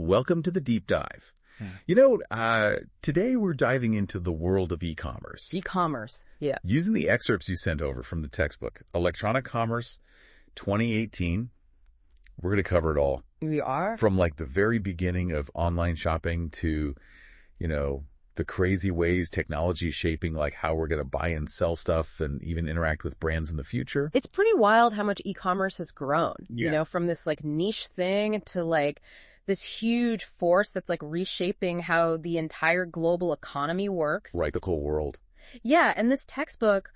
welcome to the deep dive. Today we're diving into the world of e-commerce. E-commerce, yeah. Using the excerpts you sent over from the textbook, Electronic Commerce 2018, we're going to cover it all. We are? From like the very beginning of online shopping to, the crazy ways technology is shaping like how we're going to buy and sell stuff and even interact with brands in the future. It's pretty wild how much e-commerce has grown, from this like niche thing to like this huge force that's like reshaping how the entire global economy works. Right, the whole world. Yeah, and this textbook,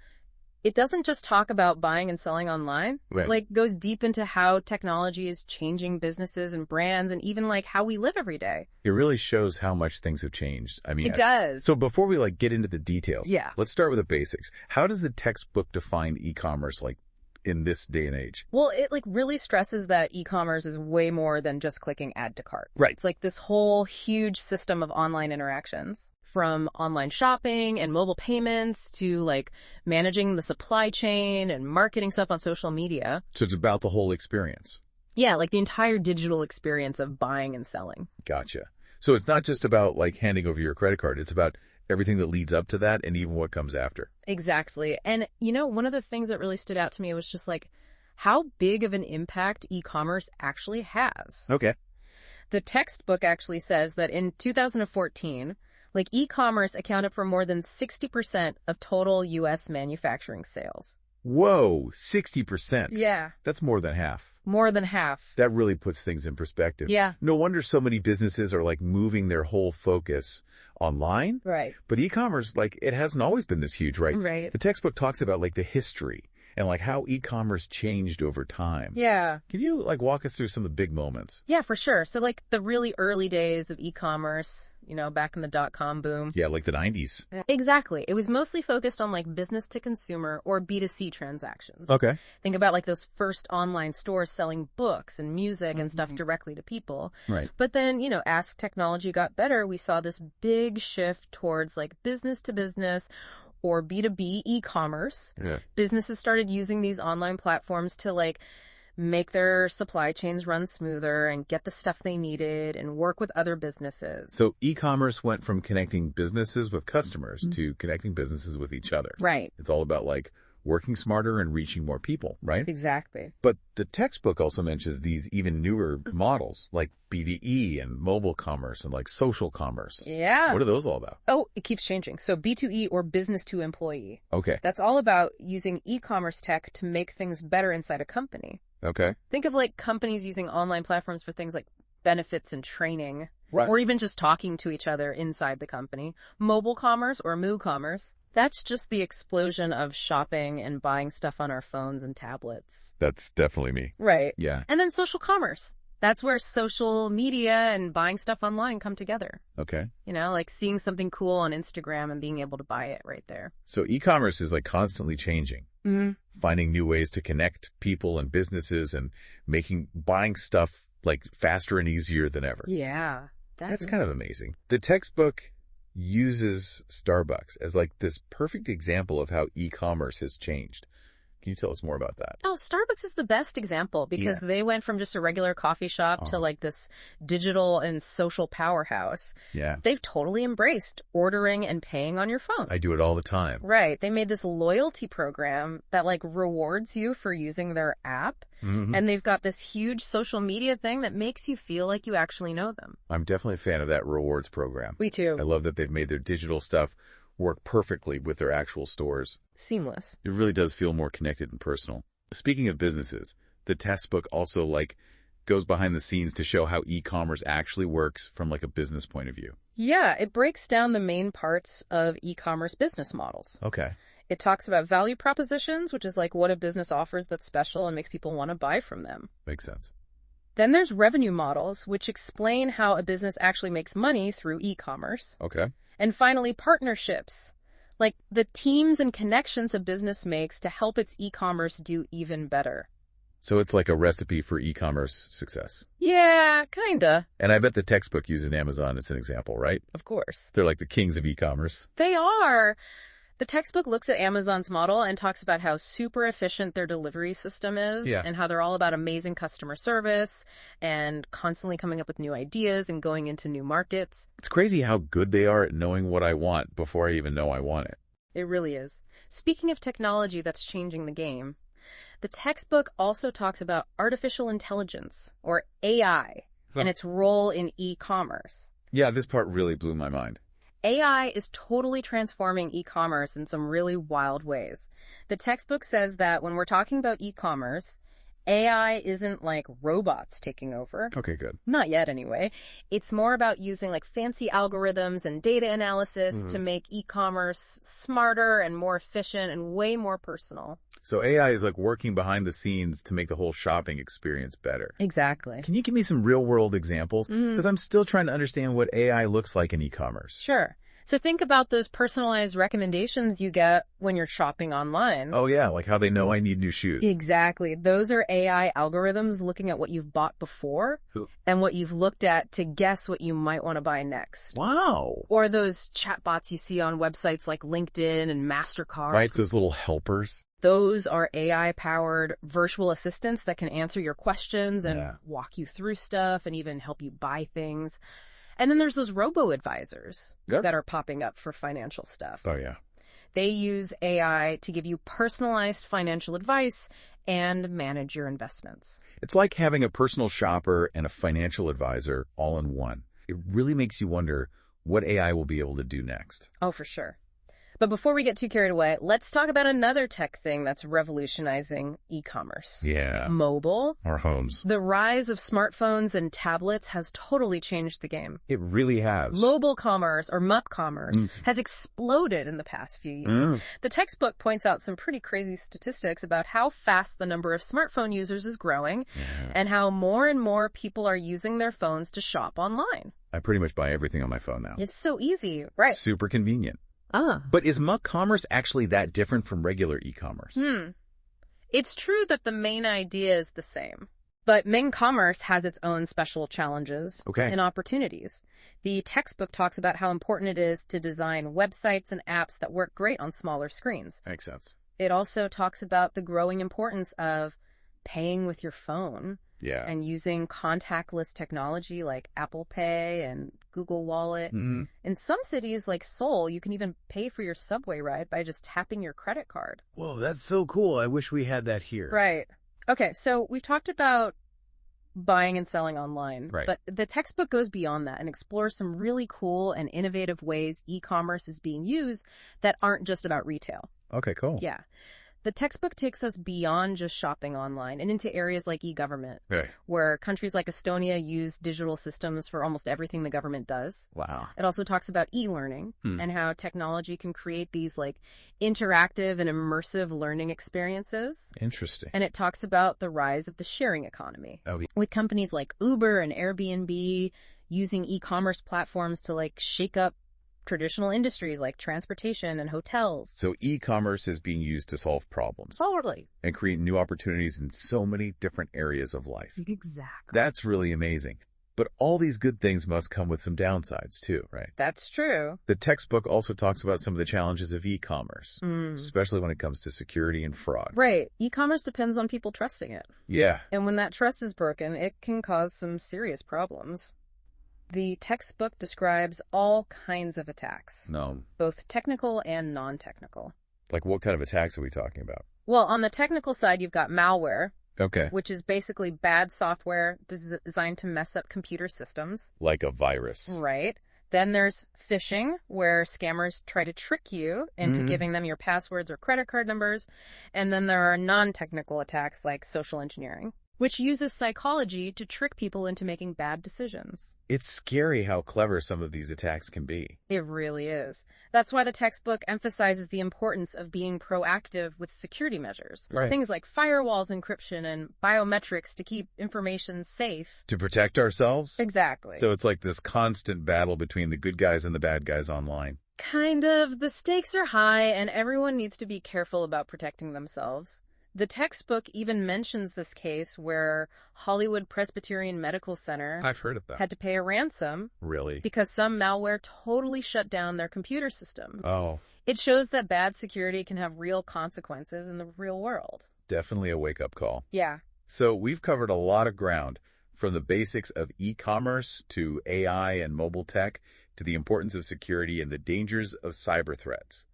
it doesn't just talk about buying and selling online. Right. It like goes deep into how technology is changing businesses and brands and even like how we live every day. It really shows how much things have changed. I mean, it does. So before we like get into the details, yeah, let's start with the basics. How does the textbook define e-commerce like in this day and age? Well, it like really stresses that e-commerce is way more than just clicking add to cart. Right. It's like this whole huge system of online interactions, from online shopping and mobile payments to like managing the supply chain and marketing stuff on social media. So it's about the whole experience. Yeah, like the entire digital experience of buying and selling. Gotcha. So it's not just about like handing over your credit card. It's about everything that leads up to that and even what comes after. Exactly. And, one of the things that really stood out to me was just like how big of an impact e-commerce actually has. Okay. The textbook actually says that in 2014, like e-commerce accounted for more than 60% of total U.S. manufacturing sales. Whoa, 60%. Yeah. That's more than half. More than half. That really puts things in perspective. Yeah. No wonder so many businesses are like moving their whole focus online. Right. But e-commerce, like it hasn't always been this huge, right? Right. The textbook talks about like the history and like how e-commerce changed over time. Yeah. Can you like walk us through some of the big moments? Yeah, for sure. So like the really early days of e-commerce, back in the dot-com boom. Yeah, like the 90s. Exactly. It was mostly focused on like business to consumer or B2C transactions. Okay. Think about like those first online stores selling books and music and stuff directly to people. Right. But then, as technology got better, we saw this big shift towards like business to business or B2B e-commerce. Yeah. Businesses started using these online platforms to like make their supply chains run smoother and get the stuff they needed and work with other businesses. So e-commerce went from connecting businesses with customers to connecting businesses with each other. Right. It's all about like working smarter and reaching more people, right? Exactly. But the textbook also mentions these even newer models like B2E and mobile commerce and like social commerce. Yeah. What are those all about? Oh, it keeps changing. So B2E or business to employee. Okay. That's all about using e-commerce tech to make things better inside a company. Okay. Think of like companies using online platforms for things like benefits and training. Right. Or even just talking to each other inside the company. Mobile commerce or moo commerce. That's just the explosion of shopping and buying stuff on our phones and tablets. That's definitely me. Right. Yeah. And then social commerce. That's where social media and buying stuff online come together. Okay. Like seeing something cool on Instagram and being able to buy it right there. So e-commerce is like constantly changing, finding new ways to connect people and businesses and buying stuff like faster and easier than ever. Yeah. That's kind of amazing. The textbook uses Starbucks as like this perfect example of how e-commerce has changed. Can you tell us more about that? Oh, Starbucks is the best example because they went from just a regular coffee shop to like this digital and social powerhouse. Yeah. They've totally embraced ordering and paying on your phone. I do it all the time. Right. They made this loyalty program that like rewards you for using their app. And they've got this huge social media thing that makes you feel like you actually know them. I'm definitely a fan of that rewards program. Me too. I love that they've made their digital stuff work perfectly with their actual stores. Seamless. It really does feel more connected and personal. Speaking of businesses, the textbook also like goes behind the scenes to show how e-commerce actually works from like a business point of view. Yeah, it breaks down the main parts of e-commerce business models. Okay. It talks about value propositions, which is like what a business offers that's special and makes people want to buy from them. Makes sense. Then there's revenue models, which explain how a business actually makes money through e-commerce. Okay. And finally, partnerships, like the teams and connections a business makes to help its e-commerce do even better. So it's like a recipe for e-commerce success. Yeah, kinda. And I bet the textbook uses Amazon as an example, right? Of course. They're like the kings of e-commerce. They are. The textbook looks at Amazon's model and talks about how super efficient their delivery system is and how they're all about amazing customer service and constantly coming up with new ideas and going into new markets. It's crazy how good they are at knowing what I want before I even know I want it. It really is. Speaking of technology that's changing the game, the textbook also talks about artificial intelligence, or AI, and its role in e-commerce. Yeah, this part really blew my mind. AI is totally transforming e-commerce in some really wild ways. The textbook says that when we're talking about e-commerce, AI isn't like robots taking over. Okay, good. Not yet, anyway. It's more about using like fancy algorithms and data analysis to make e-commerce smarter and more efficient and way more personal. So AI is like working behind the scenes to make the whole shopping experience better. Exactly. Can you give me some real-world examples? Because I'm still trying to understand what AI looks like in e-commerce. Sure. So think about those personalized recommendations you get when you're shopping online. Oh, yeah, like how they know I need new shoes. Exactly. Those are AI algorithms looking at what you've bought before and what you've looked at to guess what you might want to buy next. Wow. Or those chatbots you see on websites like LinkedIn and MasterCard. Right, those little helpers. Those are AI-powered virtual assistants that can answer your questions and walk you through stuff and even help you buy things. And then there's those robo-advisors that are popping up for financial stuff. Oh, yeah. They use AI to give you personalized financial advice and manage your investments. It's like having a personal shopper and a financial advisor all in one. It really makes you wonder what AI will be able to do next. Oh, for sure. But before we get too carried away, let's talk about another tech thing that's revolutionizing e-commerce. Yeah. Mobile. Our homes. The rise of smartphones and tablets has totally changed the game. It really has. Mobile commerce, or MUP commerce, has exploded in the past few years. The textbook points out some pretty crazy statistics about how fast the number of smartphone users is growing and how more and more people are using their phones to shop online. I pretty much buy everything on my phone now. It's so easy, right? Super convenient. But is MUP commerce actually that different from regular e-commerce? It's true that the main idea is the same. But Ming commerce has its own special challenges and opportunities. The textbook talks about how important it is to design websites and apps that work great on smaller screens. Makes sense. It also talks about the growing importance of paying with your phone and using contactless technology like Apple Pay and Google Wallet. In some cities like Seoul, you can even pay for your subway ride by just tapping your credit card. Whoa, that's so cool. I wish we had that here. Right. Okay, so we've talked about buying and selling online, but the textbook goes beyond that and explores some really cool and innovative ways e-commerce is being used that aren't just about retail. Okay, cool. Yeah. The textbook takes us beyond just shopping online and into areas like e-government, where countries like Estonia use digital systems for almost everything the government does. Wow. It also talks about e-learning and how technology can create these like interactive and immersive learning experiences. Interesting. And it talks about the rise of the sharing economy, with companies like Uber and Airbnb using e-commerce platforms to like shake up traditional industries like transportation and hotels. So e-commerce is being used to solve problems. Totally. And create new opportunities in so many different areas of life. Exactly. That's really amazing. But all these good things must come with some downsides too, right? That's true. The textbook also talks about some of the challenges of e-commerce, especially when it comes to security and fraud. Right. E-commerce depends on people trusting it. Yeah. And when that trust is broken, it can cause some serious problems. The textbook describes all kinds of attacks. No. Both technical and non-technical. Like what kind of attacks are we talking about? Well, on the technical side, you've got malware. Okay. Which is basically bad software designed to mess up computer systems. Like a virus. Right. Then there's phishing, where scammers try to trick you into giving them your passwords or credit card numbers. And then there are non-technical attacks like social engineering, which uses psychology to trick people into making bad decisions. It's scary how clever some of these attacks can be. It really is. That's why the textbook emphasizes the importance of being proactive with security measures. Right. Things like firewalls, encryption, and biometrics to keep information safe. To protect ourselves? Exactly. So it's like this constant battle between the good guys and the bad guys online. Kind of. The stakes are high, and everyone needs to be careful about protecting themselves. The textbook even mentions this case where Hollywood Presbyterian Medical Center I've heard of that. had to pay a ransom. Really? Because some malware totally shut down their computer system. Oh. It shows that bad security can have real consequences in the real world. Definitely a wake-up call. Yeah. So we've covered a lot of ground, from the basics of e-commerce to AI and mobile tech to the importance of security and the dangers of cyber threats.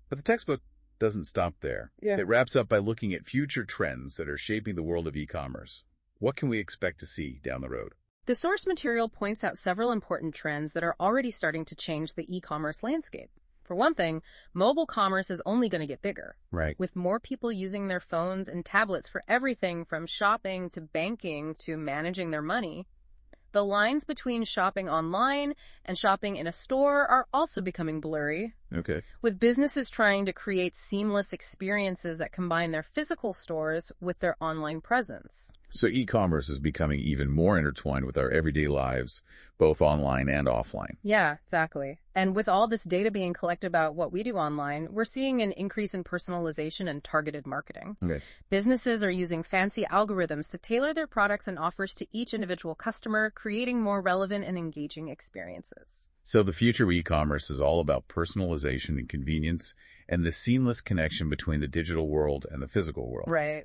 But the textbook doesn't stop there. Yeah. It wraps up by looking at future trends that are shaping the world of e-commerce. What can we expect to see down the road? The source material points out several important trends that are already starting to change the e-commerce landscape. For one thing, mobile commerce is only going to get bigger. Right. With more people using their phones and tablets for everything from shopping to banking to managing their money, the lines between shopping online and shopping in a store are also becoming blurry. Okay. With businesses trying to create seamless experiences that combine their physical stores with their online presence. So e-commerce is becoming even more intertwined with our everyday lives, both online and offline. Yeah, exactly. And with all this data being collected about what we do online, we're seeing an increase in personalization and targeted marketing. Okay. Businesses are using fancy algorithms to tailor their products and offers to each individual customer, creating more relevant and engaging experiences. So the future of e-commerce is all about personalization and convenience and the seamless connection between the digital world and the physical world. Right.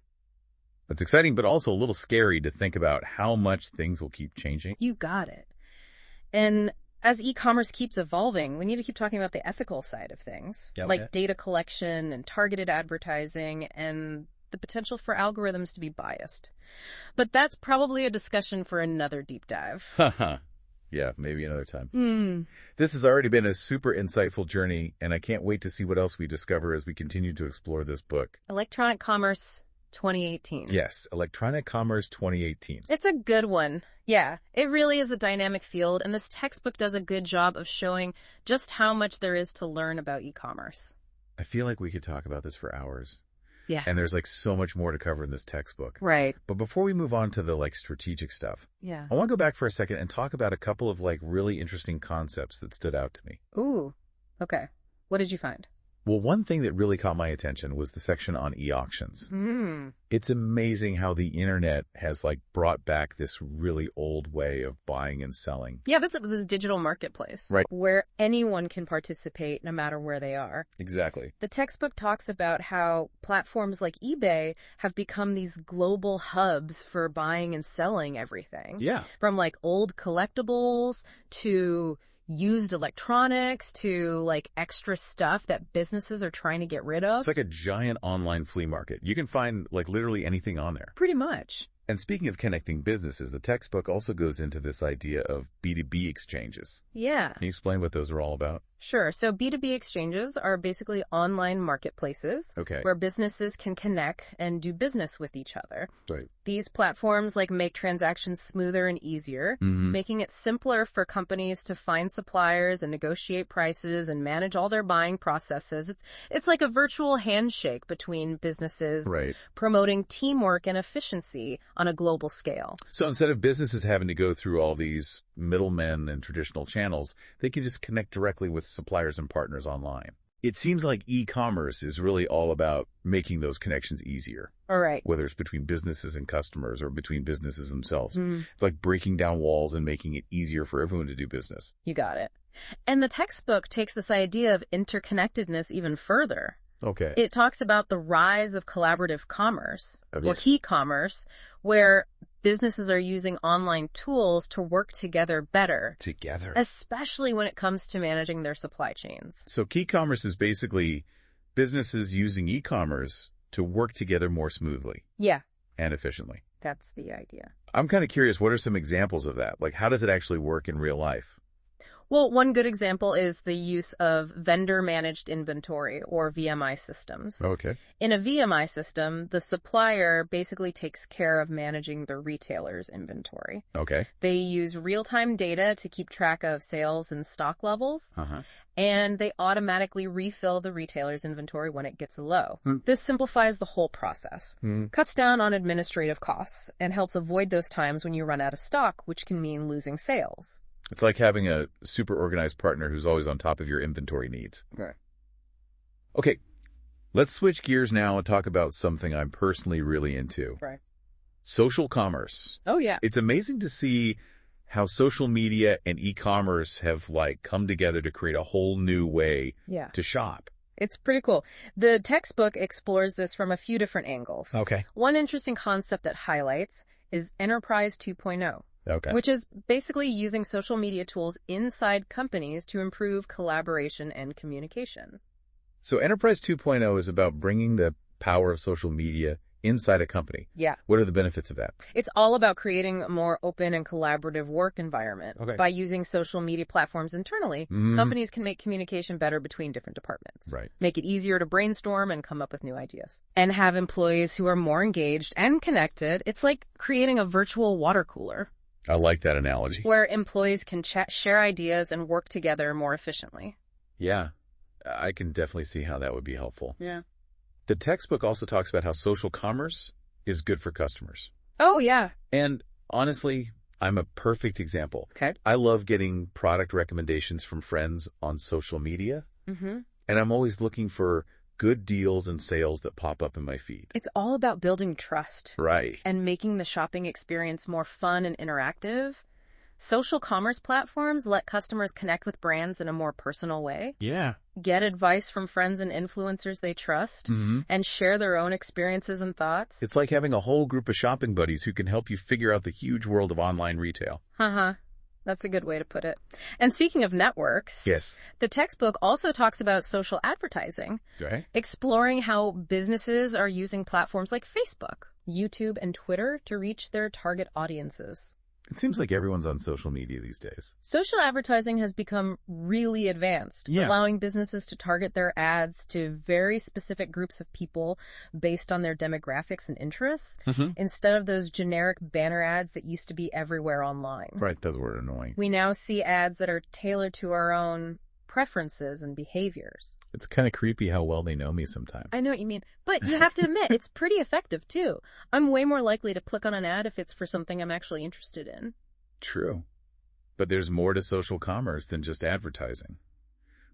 It's exciting, but also a little scary to think about how much things will keep changing. You got it. And as e-commerce keeps evolving, we need to keep talking about the ethical side of things, like data collection and targeted advertising and the potential for algorithms to be biased. But that's probably a discussion for another deep dive. Yeah, maybe another time. This has already been a super insightful journey, and I can't wait to see what else we discover as we continue to explore this book. Electronic Commerce 2018. Yes, Electronic Commerce 2018. It's a good one. Yeah, it really is a dynamic field, and this textbook does a good job of showing just how much there is to learn about e-commerce. I feel like we could talk about this for hours. Yeah. And there's so much more to cover in this textbook. Right. But before we move on to the strategic stuff, yeah, I want to go back for a second and talk about a couple of really interesting concepts that stood out to me. Ooh. Okay. What did you find? Well, one thing that really caught my attention was the section on e-auctions. It's amazing how the internet has brought back this really old way of buying and selling. Yeah, that's this digital marketplace. Right. Where anyone can participate no matter where they are. Exactly. The textbook talks about how platforms like eBay have become these global hubs for buying and selling everything. Yeah. From old collectibles to used electronics to extra stuff that businesses are trying to get rid of. It's like a giant online flea market. You can find literally anything on there. Pretty much. And speaking of connecting businesses, the textbook also goes into this idea of B2B exchanges. Yeah. Can you explain what those are all about? Sure. So B2B exchanges are basically online marketplaces where businesses can connect and do business with each other. Right. These platforms make transactions smoother and easier, making it simpler for companies to find suppliers and negotiate prices and manage all their buying processes. It's like a virtual handshake between businesses, promoting teamwork and efficiency on a global scale. So instead of businesses having to go through all these middlemen and traditional channels, they can just connect directly with suppliers and partners online. It seems like e-commerce is really all about making those connections easier. All right. Whether it's between businesses and customers or between businesses themselves. It's like breaking down walls and making it easier for everyone to do business. You got it. And the textbook takes this idea of interconnectedness even further. Okay. It talks about the rise of collaborative commerce, or e-commerce, where businesses are using online tools to work together better. Together. Especially when it comes to managing their supply chains. So e-commerce is basically businesses using e-commerce to work together more smoothly. Yeah. And efficiently. That's the idea. I'm kind of curious, what are some examples of that? How does it actually work in real life? Well, one good example is the use of vendor-managed inventory, or VMI systems. Okay. In a VMI system, the supplier basically takes care of managing the retailer's inventory. Okay. They use real-time data to keep track of sales and stock levels, and they automatically refill the retailer's inventory when it gets low. This simplifies the whole process, cuts down on administrative costs, and helps avoid those times when you run out of stock, which can mean losing sales. It's like having a super organized partner who's always on top of your inventory needs. Right. Okay, let's switch gears now and talk about something I'm personally really into. Right. Social commerce. Oh, yeah. It's amazing to see how social media and e-commerce have come together to create a whole new way to shop. It's pretty cool. The textbook explores this from a few different angles. Okay. One interesting concept that highlights is Enterprise 2.0. Okay. Which is basically using social media tools inside companies to improve collaboration and communication. So Enterprise 2.0 is about bringing the power of social media inside a company. Yeah. What are the benefits of that? It's all about creating a more open and collaborative work environment. Okay. By using social media platforms internally, companies can make communication better between different departments. Right. Make it easier to brainstorm and come up with new ideas. And have employees who are more engaged and connected. It's like creating a virtual water cooler. I like that analogy. Where employees can share ideas and work together more efficiently. Yeah, I can definitely see how that would be helpful. Yeah. The textbook also talks about how social commerce is good for customers. Oh, yeah. And honestly, I'm a perfect example. Okay. I love getting product recommendations from friends on social media. And I'm always looking for good deals and sales that pop up in my feed. It's all about building trust. Right. And making the shopping experience more fun and interactive. Social commerce platforms let customers connect with brands in a more personal way. Yeah. Get advice from friends and influencers they trust. And share their own experiences and thoughts. It's like having a whole group of shopping buddies who can help you figure out the huge world of online retail. That's a good way to put it. And speaking of networks, Yes. The textbook also talks about social advertising, Okay. exploring how businesses are using platforms like Facebook, YouTube, and Twitter to reach their target audiences. It seems like everyone's on social media these days. Social advertising has become really advanced, allowing businesses to target their ads to very specific groups of people based on their demographics and interests, instead of those generic banner ads that used to be everywhere online. Right, those were annoying. We now see ads that are tailored to our own preferences and behaviors. It's kind of creepy how well they know me sometimes. I know what you mean. But you have to admit, it's pretty effective, too. I'm way more likely to click on an ad if it's for something I'm actually interested in. True. But there's more to social commerce than just advertising,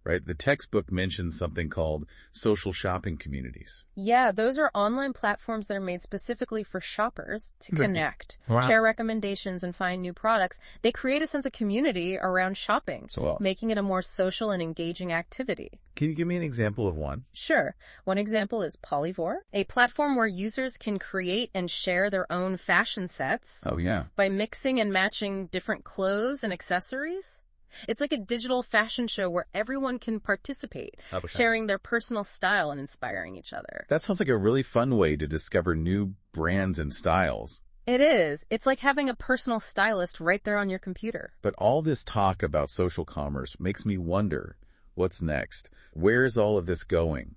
right? The textbook mentions something called social shopping communities. Yeah, those are online platforms that are made specifically for shoppers to connect, share recommendations, and find new products. They create a sense of community around shopping, making it a more social and engaging activity. Can you give me an example of one? Sure. One example is Polyvore, a platform where users can create and share their own fashion sets. Oh, yeah. By mixing and matching different clothes and accessories. It's like a digital fashion show where everyone can participate, sharing their personal style and inspiring each other. That sounds like a really fun way to discover new brands and styles. It is. It's like having a personal stylist right there on your computer. But all this talk about social commerce makes me wonder, what's next? Where is all of this going?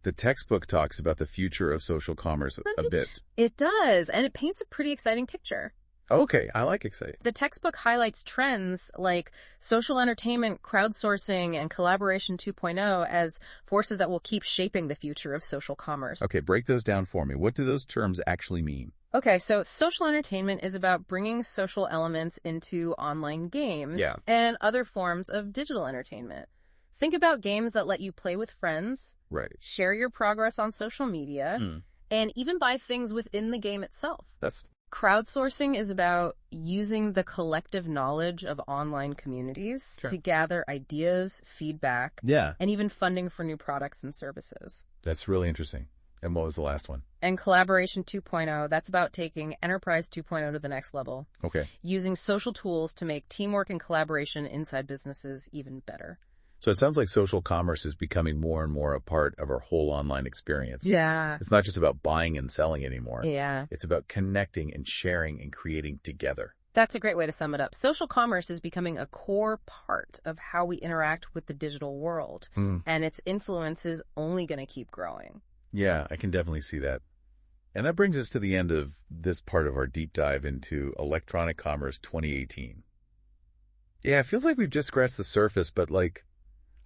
The textbook talks about the future of social commerce a bit. It does, and it paints a pretty exciting picture. Okay, I like exciting. The textbook highlights trends like social entertainment, crowdsourcing, and collaboration 2.0 as forces that will keep shaping the future of social commerce. Okay, break those down for me. What do those terms actually mean? Okay, so social entertainment is about bringing social elements into online games and other forms of digital entertainment. Think about games that let you play with friends, share your progress on social media, and even buy things within the game itself. Crowdsourcing is about using the collective knowledge of online communities to gather ideas, feedback, and even funding for new products and services. That's really interesting. And what was the last one? And collaboration 2.0, that's about taking Enterprise 2.0 to the next level. Okay. Using social tools to make teamwork and collaboration inside businesses even better. So it sounds like social commerce is becoming more and more a part of our whole online experience. Yeah. It's not just about buying and selling anymore. Yeah. It's about connecting and sharing and creating together. That's a great way to sum it up. Social commerce is becoming a core part of how we interact with the digital world. And its influence is only going to keep growing. Yeah, I can definitely see that. And that brings us to the end of this part of our deep dive into Electronic Commerce 2018. Yeah, it feels like we've just scratched the surface, but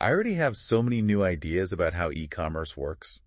I already have so many new ideas about how e-commerce works.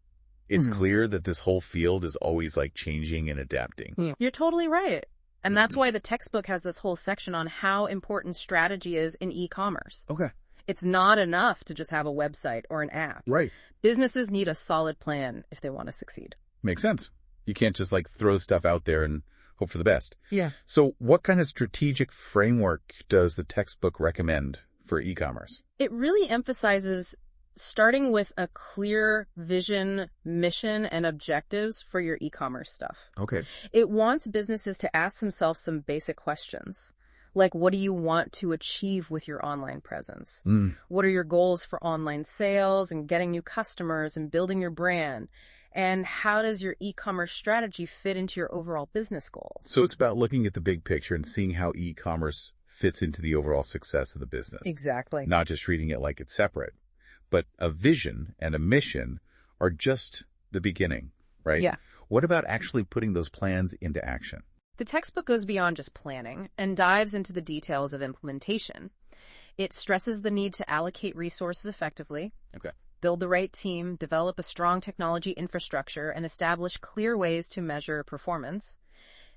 It's clear that this whole field is always changing and adapting. You're totally right. And that's why the textbook has this whole section on how important strategy is in e-commerce. Okay. It's not enough to just have a website or an app. Right. Businesses need a solid plan if they want to succeed. Makes sense. You can't just throw stuff out there and hope for the best. Yeah. So what kind of strategic framework does the textbook recommend for e-commerce? It really emphasizes starting with a clear vision, mission, and objectives for your e-commerce stuff. Okay. It wants businesses to ask themselves some basic questions. Like, what do you want to achieve with your online presence? What are your goals for online sales and getting new customers and building your brand? And how does your e-commerce strategy fit into your overall business goals? So it's about looking at the big picture and seeing how e-commerce fits into the overall success of the business. Exactly. Not just treating it like it's separate. But a vision and a mission are just the beginning, right? Yeah. What about actually putting those plans into action? The textbook goes beyond just planning and dives into the details of implementation. It stresses the need to allocate resources effectively, build the right team, develop a strong technology infrastructure, and establish clear ways to measure performance.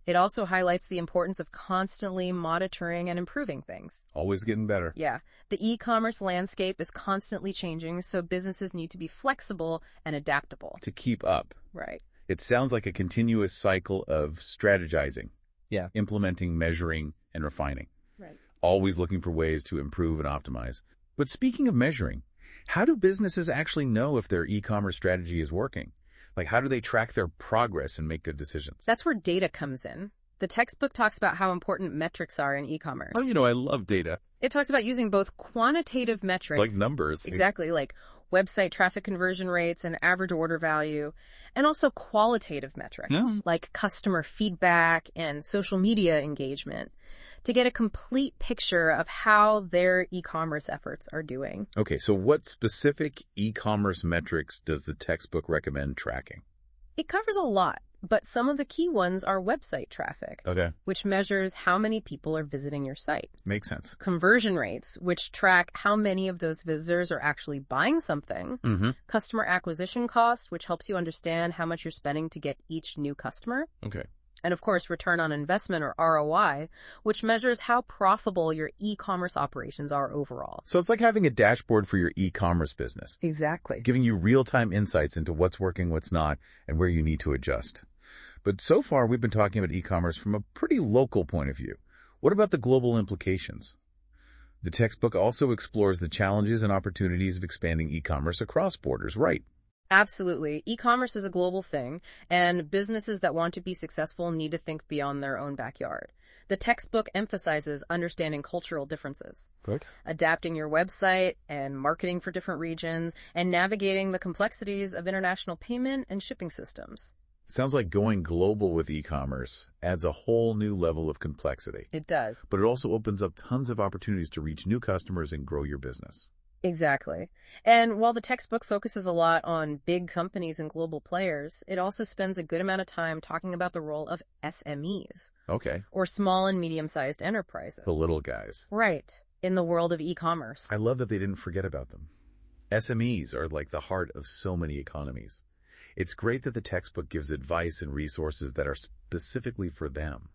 It also highlights the importance of constantly monitoring and improving things. Always getting better. Yeah. The e-commerce landscape is constantly changing, so businesses need to be flexible and adaptable. To keep up. Right. It sounds like a continuous cycle of strategizing. Yeah. Implementing, measuring, and refining. Right. Always looking for ways to improve and optimize. But speaking of measuring, how do businesses actually know if their e-commerce strategy is working? Like, how do they track their progress and make good decisions? That's where data comes in. The textbook talks about how important metrics are in e-commerce. Oh, I love data. It talks about using both quantitative metrics. Like numbers. Exactly, like website traffic conversion rates and average order value, and also qualitative metrics, like customer feedback and social media engagement, to get a complete picture of how their e-commerce efforts are doing. Okay, so what specific e-commerce metrics does the textbook recommend tracking? It covers a lot, but some of the key ones are website traffic, which measures how many people are visiting your site. Makes sense. Conversion rates, which track how many of those visitors are actually buying something. Customer acquisition cost, which helps you understand how much you're spending to get each new customer. Okay. And of course, return on investment, or ROI, which measures how profitable your e-commerce operations are overall. So it's like having a dashboard for your e-commerce business. Exactly. Giving you real-time insights into what's working, what's not, and where you need to adjust. But so far, we've been talking about e-commerce from a pretty local point of view. What about the global implications? The textbook also explores the challenges and opportunities of expanding e-commerce across borders, right? Absolutely. E-commerce is a global thing, and businesses that want to be successful need to think beyond their own backyard. The textbook emphasizes understanding cultural differences, adapting your website and marketing for different regions, and navigating the complexities of international payment and shipping systems. Sounds like going global with e-commerce adds a whole new level of complexity. It does. But it also opens up tons of opportunities to reach new customers and grow your business. Exactly. And while the textbook focuses a lot on big companies and global players, it also spends a good amount of time talking about the role of SMEs. Okay. Or small and medium-sized enterprises. The little guys. Right. In the world of e-commerce. I love that they didn't forget about them. SMEs are like the heart of so many economies. It's great that the textbook gives advice and resources that are specifically for them.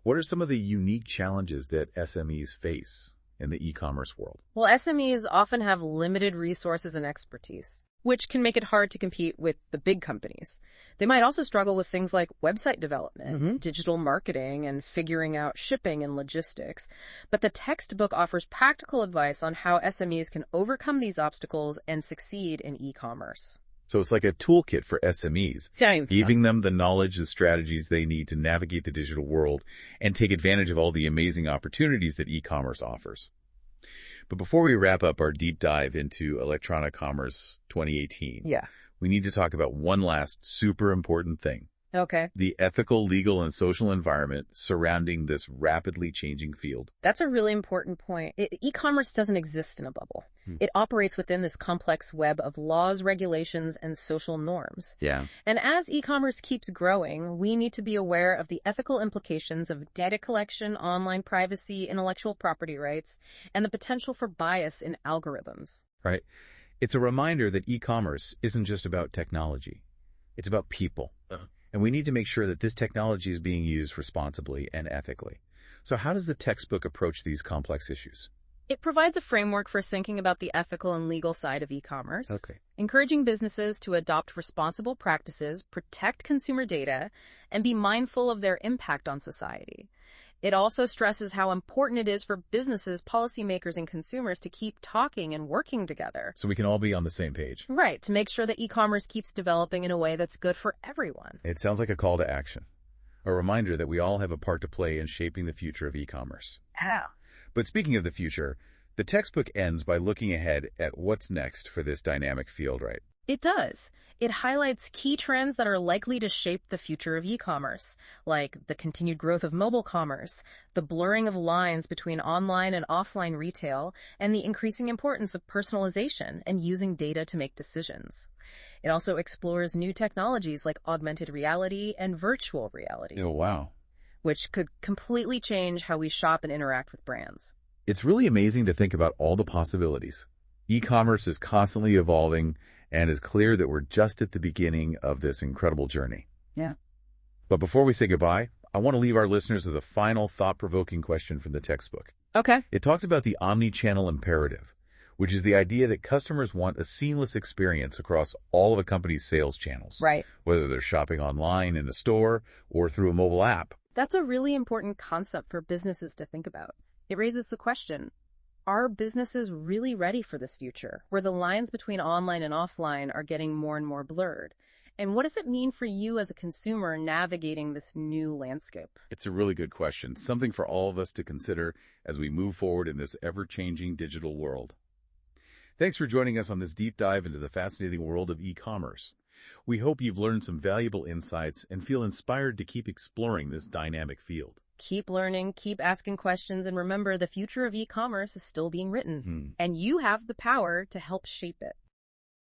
What are some of the unique challenges that SMEs face in the e-commerce world? Well, SMEs often have limited resources and expertise, which can make it hard to compete with the big companies. They might also struggle with things like website development, digital marketing, and figuring out shipping and logistics. But the textbook offers practical advice on how SMEs can overcome these obstacles and succeed in e-commerce. So it's like a toolkit for SMEs, giving them the knowledge and strategies they need to navigate the digital world and take advantage of all the amazing opportunities that e-commerce offers. But before we wrap up our deep dive into Electronic Commerce 2018, we need to talk about one last super important thing. Okay. The ethical, legal, and social environment surrounding this rapidly changing field. That's a really important point. E-commerce doesn't exist in a bubble. It operates within this complex web of laws, regulations, and social norms. Yeah. And as e-commerce keeps growing, we need to be aware of the ethical implications of data collection, online privacy, intellectual property rights, and the potential for bias in algorithms. Right. It's a reminder that e-commerce isn't just about technology. It's about people. And we need to make sure that this technology is being used responsibly and ethically. So how does the textbook approach these complex issues? It provides a framework for thinking about the ethical and legal side of e-commerce, encouraging businesses to adopt responsible practices, protect consumer data, and be mindful of their impact on society. It also stresses how important it is for businesses, policymakers, and consumers to keep talking and working together. So we can all be on the same page. Right, to make sure that e-commerce keeps developing in a way that's good for everyone. It sounds like a call to action. A reminder that we all have a part to play in shaping the future of e-commerce. Yeah. But speaking of the future, the textbook ends by looking ahead at what's next for this dynamic field, right? It does. It highlights key trends that are likely to shape the future of e-commerce, like the continued growth of mobile commerce, the blurring of lines between online and offline retail, and the increasing importance of personalization and using data to make decisions. It also explores new technologies like augmented reality and virtual reality. Oh, wow. Which could completely change how we shop and interact with brands. It's really amazing to think about all the possibilities. E-commerce is constantly evolving, and it's clear that we're just at the beginning of this incredible journey. Yeah. But before we say goodbye, I want to leave our listeners with a final thought-provoking question from the textbook. Okay. It talks about the omni-channel imperative, which is the idea that customers want a seamless experience across all of a company's sales channels. Right. Whether they're shopping online in a store or through a mobile app. That's a really important concept for businesses to think about. It raises the question, are businesses really ready for this future, where the lines between online and offline are getting more and more blurred? And what does it mean for you as a consumer navigating this new landscape? It's a really good question, something for all of us to consider as we move forward in this ever-changing digital world. Thanks for joining us on this deep dive into the fascinating world of e-commerce. We hope you've learned some valuable insights and feel inspired to keep exploring this dynamic field. Keep learning, keep asking questions, and remember, the future of e-commerce is still being written, and you have the power to help shape it.